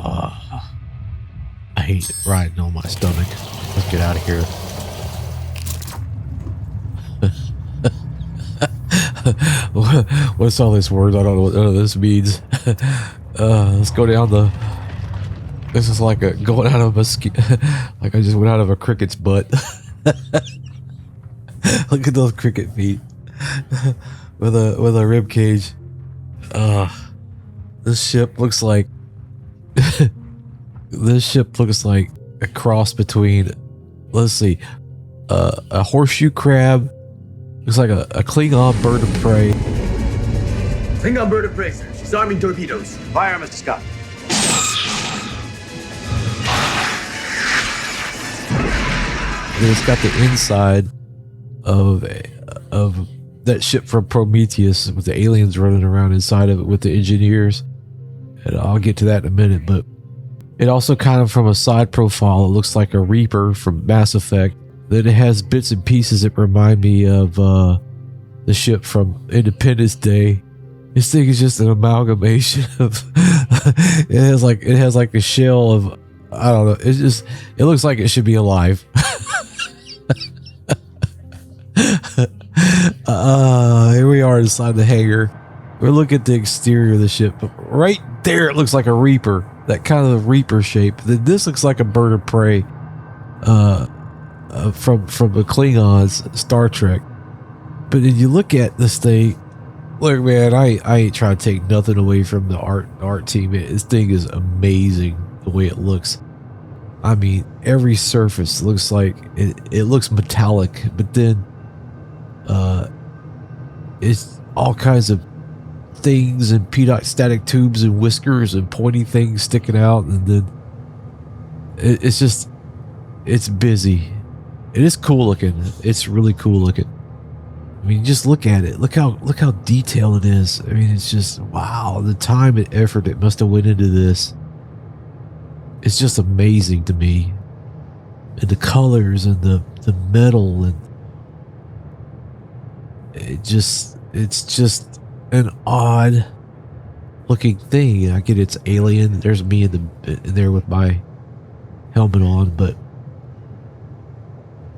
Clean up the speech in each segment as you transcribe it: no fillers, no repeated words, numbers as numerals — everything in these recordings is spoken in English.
I hate riding on my stomach. Let's get out of here. What's all this word? I don't know what none of this means. Let's go down the... This is like going out of a like I just went out of a cricket's butt. Look at those cricket feet with a rib cage. This ship looks like a cross between, let's see, a horseshoe crab. Looks like a Klingon bird of prey. Klingon bird of prey, sir. She's arming torpedoes. Fire, Mr. Scott. And it's got the inside of that ship from Prometheus with the aliens running around inside of it with the engineers. And I'll get to that in a minute, but it also kind of from a side profile, it looks like a Reaper from Mass Effect. Then it has bits and pieces that remind me of the ship from Independence Day. This thing is just an amalgamation of it has like a shell of, I don't know, it looks like it should be alive. Here we are inside the hangar. We're looking at the exterior of the ship. Right there, it looks like a Reaper, that kind of Reaper shape. Then this looks like a bird of prey from the Klingons, Star Trek. But if you look at this thing, look, man, I ain't trying to take nothing away from the art team. This thing is amazing the way it looks. I mean, every surface looks like it looks metallic, but then it's all kinds of things and static tubes and whiskers and pointy things sticking out, and then it's busy. It is cool looking. It's really cool looking. I mean, just look at it. Look how detailed it is. I mean, it's just, wow, the time and effort that must have went into this. It's just amazing to me. And the colors and the metal, and it's just an odd looking thing. I get it's alien. There's me in there with my helmet on, but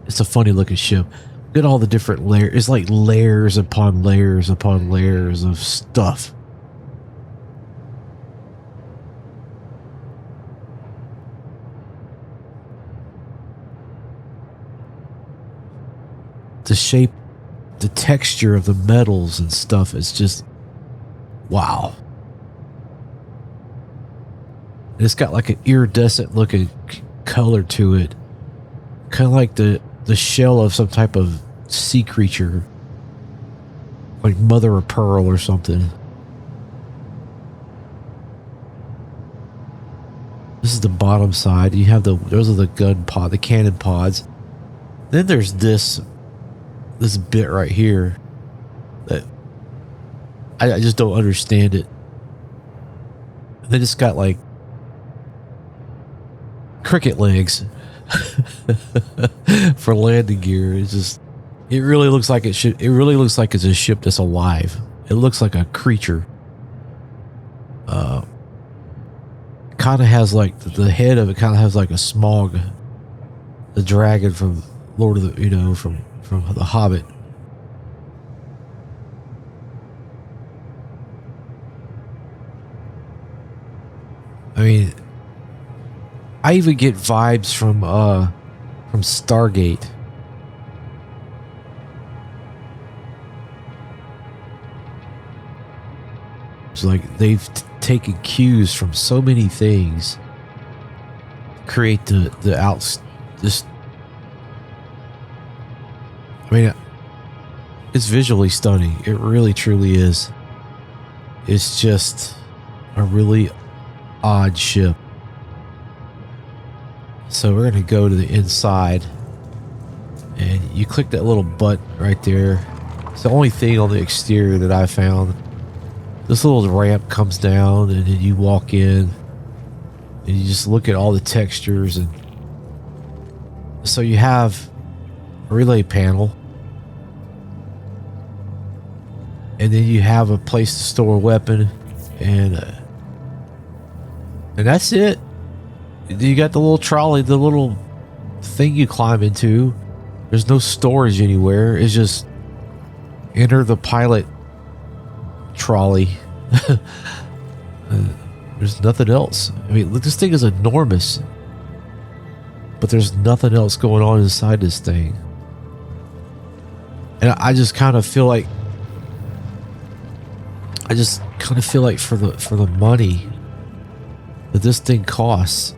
it's a funny looking ship. Look at all the different layers. It's like layers upon layers upon layers of stuff. The shape, the texture of the metals and stuff is just wow. And it's got like an iridescent looking color to it, kind of like the shell of some type of sea creature, like mother of pearl or something. This is the bottom side. You have those are the the cannon pods. Then there's this bit right here that I just don't understand it. And then it's got like cricket legs for landing gear. It really looks like it's a ship that's alive. It looks like a creature. Kind of has like the head of it kind of has like a Smog, the dragon from Lord of the, from The Hobbit. I mean, I even get vibes from Stargate. It's like they've taken cues from so many things, create this. I mean, it's visually stunning. It really, truly is. It's just a really odd ship. So we're going to go to the inside, and you click that little button right there. It's the only thing on the exterior that I found. This little ramp comes down, and then you walk in, and you just look at all the textures. And so you have a relay panel, and then you have a place to store a weapon and And that's it. You got the little trolley, the little thing you climb into. There's no storage anywhere. It's just enter the pilot trolley. There's nothing else. I mean, look, this thing is enormous. But there's nothing else going on inside this thing. And I just kind of feel like for the money that this thing costs,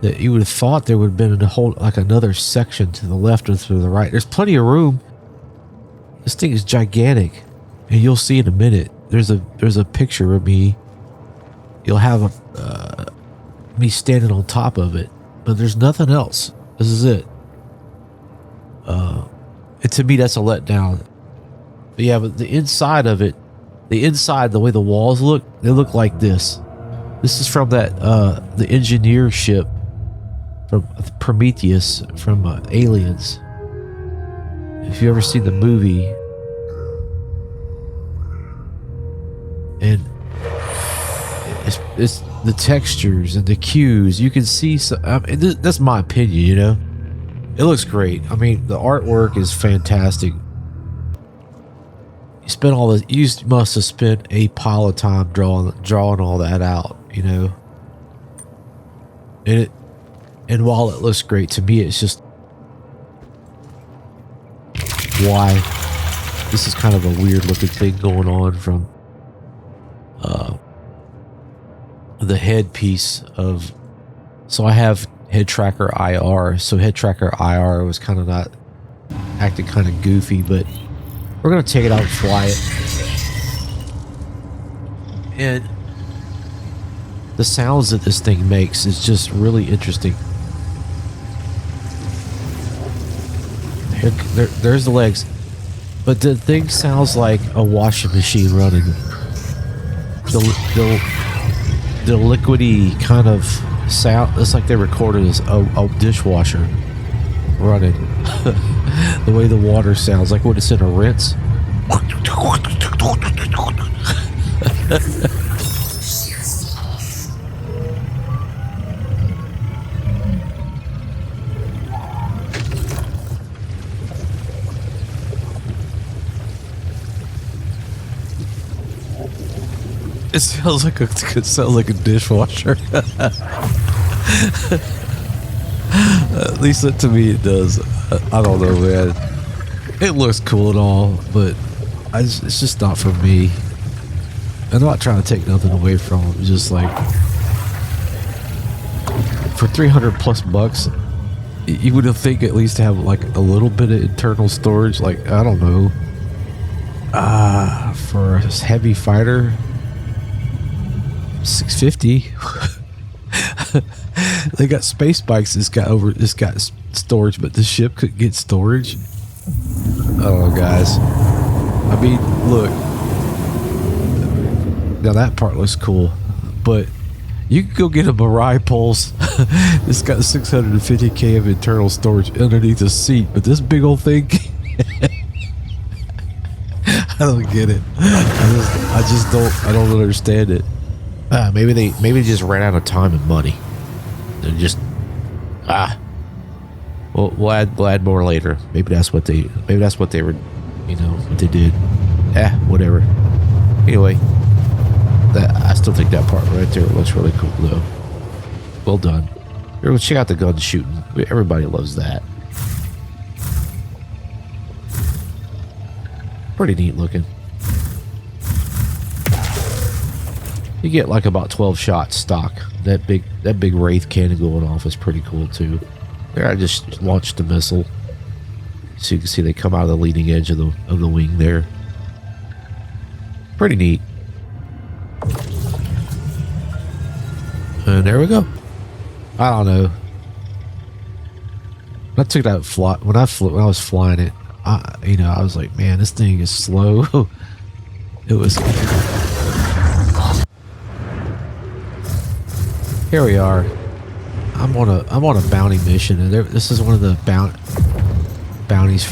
that you would have thought there would have been a whole, like another section to the left or to the right. There's plenty of room. This thing is gigantic, and you'll see in a minute. There's a picture of me. You'll have me standing on top of it, but there's nothing else. This is it. And to me, that's a letdown. But yeah, but the inside of it, the way the walls look, they look like this. This is from that the engineer ship from Prometheus from Aliens. If you ever seen the movie, and it's the textures and the cues, you can see. That's my opinion, you know. It looks great. I mean, the artwork is fantastic. You must have spent a pile of time drawing all that out, you know. And while it looks great to me, it's just why this is kind of a weird looking thing going on from the headpiece of. So I have head tracker IR. So head tracker IR was kind of not acting kind of goofy, but we're gonna take it out and fly it. And the sounds that this thing makes is just really interesting. There's the legs, but the thing sounds like a washing machine running. The liquidy kind of sound. It's like they recorded as a dishwasher running. The way the water sounds, like when it's in a rinse. It sounds like a dishwasher. At least to me it does. I don't know, man. It looks cool and all, but it's just not for me. I'm not trying to take nothing away from it. Just like for $300+ you would think at least to have like a little bit of internal storage. Like, I don't know. For a heavy fighter, $650. They got space bikes. It's got storage, but the ship couldn't get storage. Oh, guys. I mean, look. Now that part looks cool, but you can go get a Mirai Pulse. It's got 650K of internal storage underneath the seat, but this big old thing. I don't get it. I don't understand it. Maybe they just ran out of time and money. They're just we'll add more later. Maybe that's what they were, you know, what they did. Whatever. Anyway, I still think that part right there looks really cool though. Well done. Everyone check out the gun shooting. Everybody loves that. Pretty neat looking. You get like about 12 shots stock. That big Wraith cannon going off is pretty cool too. There, I just launched the missile, so you can see they come out of the leading edge of the wing there. Pretty neat. And there we go. I don't know. When I took that flight, when I was flying it, I was like, man, this thing is slow. It was. Here we are. I'm on a bounty mission, and this is one of the bounty's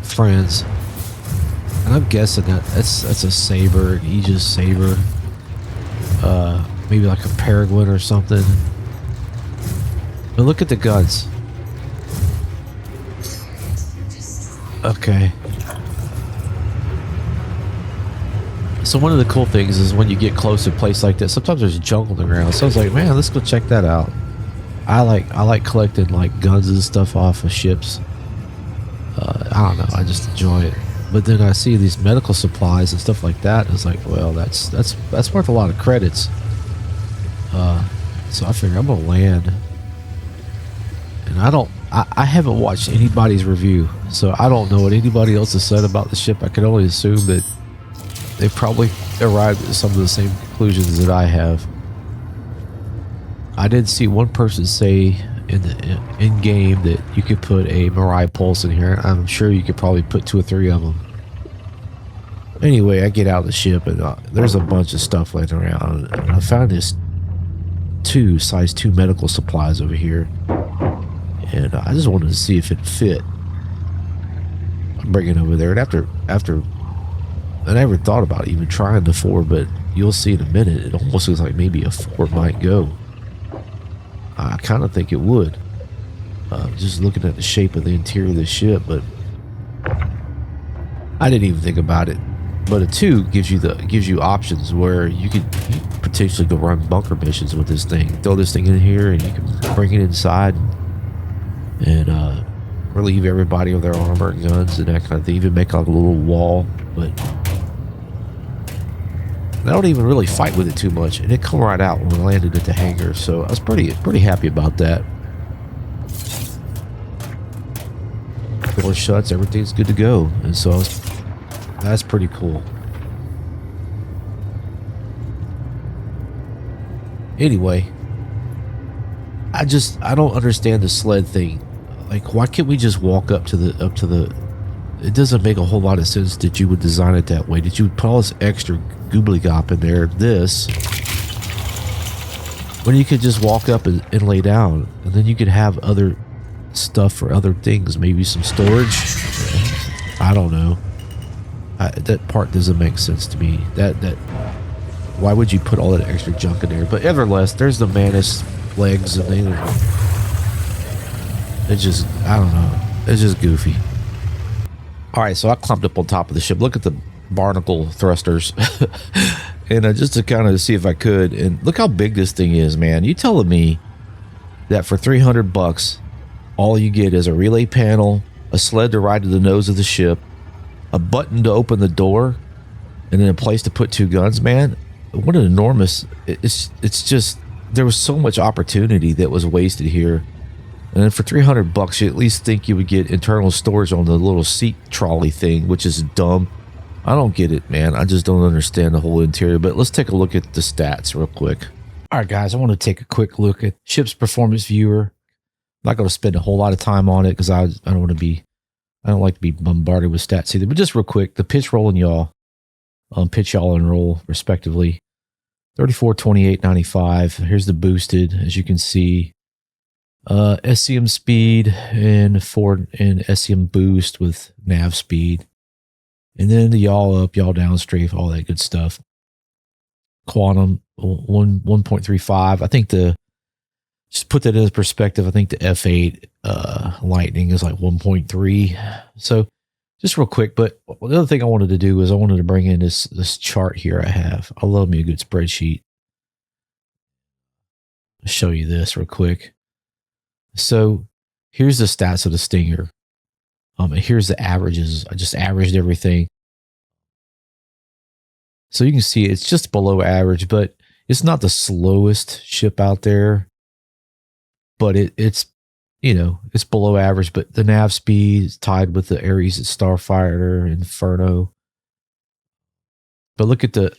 friends, and I'm guessing that's a Saber, an Aegis Saber. maybe like a Peregrine or something. But look at the guns. Okay. So one of the cool things is when you get close to a place like that, sometimes there's junk on the ground. So I was like, man, let's go check that out. I like collecting like guns and stuff off of ships. I don't know, I just enjoy it. But then I see these medical supplies and stuff like that, and it's like, well, that's worth a lot of credits. So I figure I'm gonna land. And I haven't watched anybody's review, so I don't know what anybody else has said about the ship. I can only assume that they probably arrived at some of the same conclusions that I have. I did see one person say in game that you could put a Mirai Pulse in here. I'm sure you could probably put 2 or 3 of them. Anyway, I get out of the ship and there's a bunch of stuff laying around. And I found this size 2 medical supplies over here. And I just wanted to see if it fit. I'm bringing it over there. And after I never thought about even trying the 4, but you'll see in a minute. It almost looks like maybe a 4 might go. I kind of think it would. Just looking at the shape of the interior of the ship, but I didn't even think about it. But a 2 gives you options where you could potentially go run bunker missions with this thing. Throw this thing in here, and you can bring it inside and relieve everybody of their armor and guns and that kind of thing. Even make like a little wall, but I don't even really fight with it too much, and it come right out when we landed at the hangar. So I was pretty happy about that. Door shuts, everything's good to go, and so that's pretty cool. Anyway, I don't understand the sled thing. Like, why can't we just walk up to the? It doesn't make a whole lot of sense that you would design it that way. That you would put all this extra goobly-gop in there, when you could just walk up and lay down, and then you could have other stuff for other things, maybe some storage. I don't know. That part doesn't make sense to me. That why would you put all that extra junk in there? But nevertheless, there's the Manus legs, and it's just, I don't know. It's just goofy. All right, so I climbed up on top of the ship. Look at the barnacle thrusters. And just to kind of see if I could, and look how big this thing is, man. You telling me that for $300, all you get is a relay panel, a sled to ride to the nose of the ship, a button to open the door, and then a place to put 2 guns, man? What an enormous... It's just... There was so much opportunity that was wasted here. And then for $300, you at least think you would get internal storage on the little seat trolley thing, which is dumb. I don't get it, man. I just don't understand the whole interior. But let's take a look at the stats real quick. All right, guys, I want to take a quick look at ship's performance viewer. I'm not going to spend a whole lot of time on it because I don't want to be... I don't like to be bombarded with stats either. But just real quick, the pitch, roll, and yaw. Pitch, yaw, and roll, respectively. 34, 28, 95. Here's the boosted, as you can see. SCM speed and SCM boost with nav speed. And then the yaw up, yaw down strafe, all that good stuff. Quantum 1.35. I think just put that in perspective, I think the F8 Lightning is like 1.3. So just real quick, but the other thing I wanted to do is I wanted to bring in this chart here I have. I love me a good spreadsheet. I'll show you this real quick. So here's the stats of the Stinger. And here's the averages. I just averaged everything. So you can see it's just below average, but it's not the slowest ship out there. But it's it's below average. But the nav speed is tied with the Ares Starfighter, Inferno. But look at the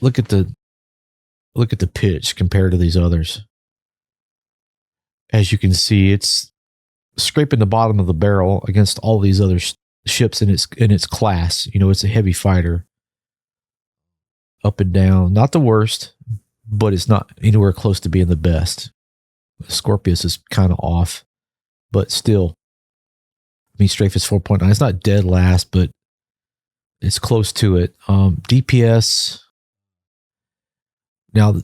pitch compared to these others. As you can see, it's scraping the bottom of the barrel against all these other ships in its class. It's a heavy fighter. Up and down, not the worst, but it's not anywhere close to being the best. Scorpius is kind of off, but still. Strafe is 4.9. It's not dead last, but it's close to it. DPS. Now,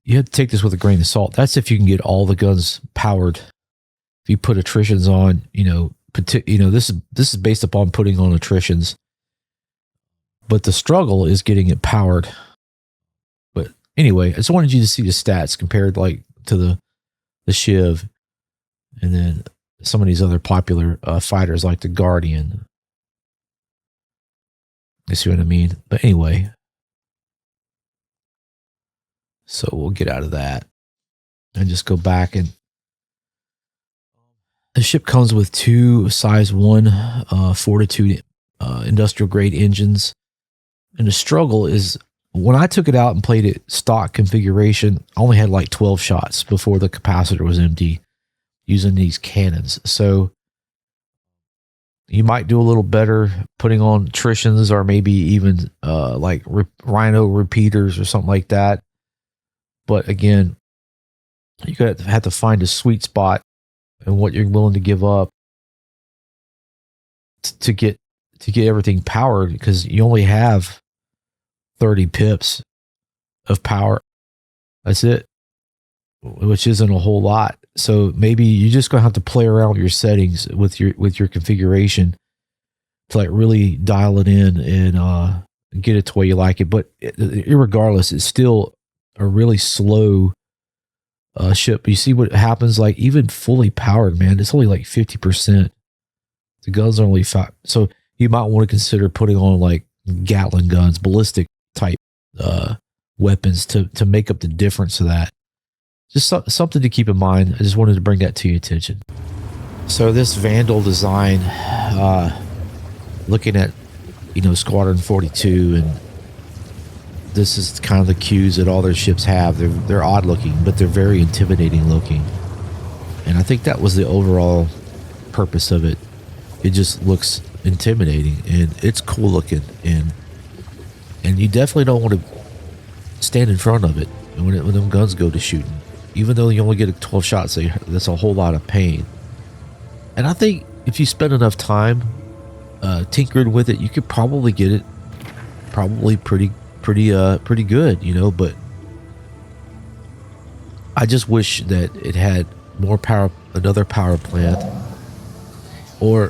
you have to take this with a grain of salt. That's if you can get all the guns powered. If you put attritions on, this is based upon putting on attritions. But the struggle is getting it powered. But anyway, I just wanted you to see the stats compared like to the Shiv, and then some of these other popular fighters like the Guardian. You see what I mean? But anyway, so we'll get out of that and just go back. And the ship comes with 2 size 1 Fortitude industrial grade engines. And the struggle is, when I took it out and played it stock configuration, I only had like 12 shots before the capacitor was empty using these cannons. So you might do a little better putting on attritions, or maybe even like Rhino repeaters or something like that. But again, you have to find a sweet spot and what you're willing to give up to get everything powered, because you only have 30 pips of power. That's it, which isn't a whole lot. So maybe you're just gonna have to play around with your settings with your configuration to like really dial it in and get it to where you like it. But irregardless, it's still a really slow ship. You see what happens, like even fully powered, man, it's only like 50%. The guns are only 5. So you might want to consider putting on like Gatling guns, ballistic type weapons to make up the difference of that. Just something to keep in mind. I just wanted to bring that to your attention. So this Vanduul design, looking at, Squadron 42, and this is kind of the cues that all their ships have. They're odd looking, but they're very intimidating looking. And I think that was the overall purpose of it. It just looks intimidating, and it's cool looking, and you definitely don't want to stand in front of it when them guns go to shooting. Even though you only get 12 shots, that's a whole lot of pain. And I think if you spend enough time tinkering with it, you could probably get it probably pretty good, but I just wish that it had more power, another power plant, or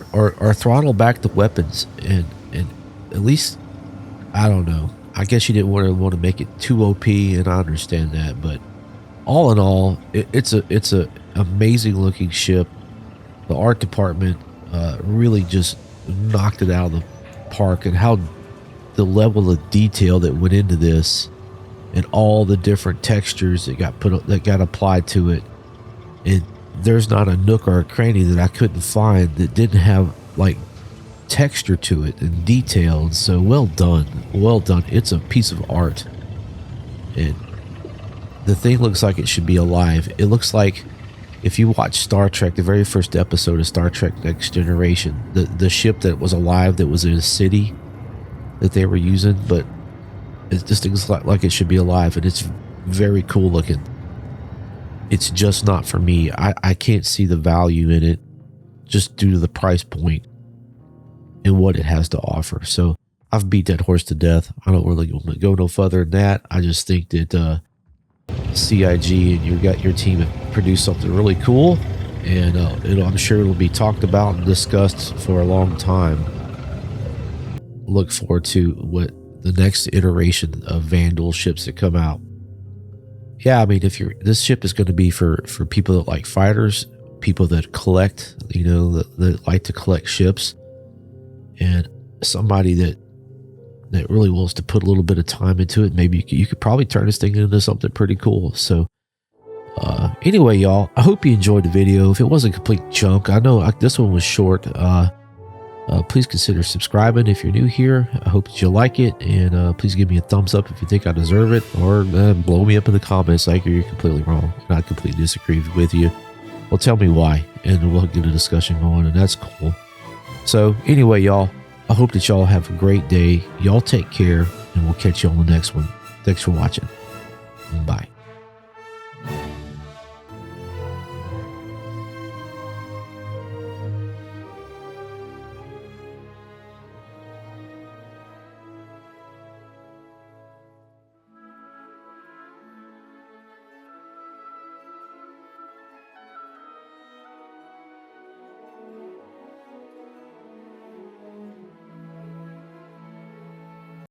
throttle back the weapons, and at least, I don't know. I guess you didn't want to make it too OP, and I understand that, but all in all, it's a amazing looking ship. The art department really just knocked it out of the park, and how the level of detail that went into this, and all the different textures that got applied to it. And there's not a nook or a cranny that I couldn't find that didn't have like texture to it and detail. And so well done. It's a piece of art, and the thing looks like it should be alive. It looks like, if you watch Star Trek, the very first episode of Star Trek Next Generation, the ship that was alive, that was in a city that they were using, but it just looks like it should be alive, and it's very cool looking. It's just not for me. I can't see the value in it, just due to the price point and what it has to offer. So I've beat that horse to death. I don't really want to go no further than that. I just think that CIG and your team have produced something really cool, and I'm sure it'll be talked about and discussed for a long time. Look forward to what the next iteration of Vanduul ships that come out. Yeah, I mean, this ship is going to be for people that like fighters, people that collect, that like to collect ships, and somebody that really wants to put a little bit of time into it. Maybe you could probably turn this thing into something pretty cool. So anyway, y'all, I hope you enjoyed the video. If it wasn't complete junk, I know this one was short. Please consider subscribing if you're new here. I hope that you'll like it, and please give me a thumbs up if you think I deserve it, or blow me up in the comments like you're completely wrong and I completely disagree with you. Well, tell me why, and we'll get a discussion going, and that's cool. So anyway, y'all, I hope that y'all have a great day. Y'all take care, and we'll catch you on the next one. Thanks for watching. Bye.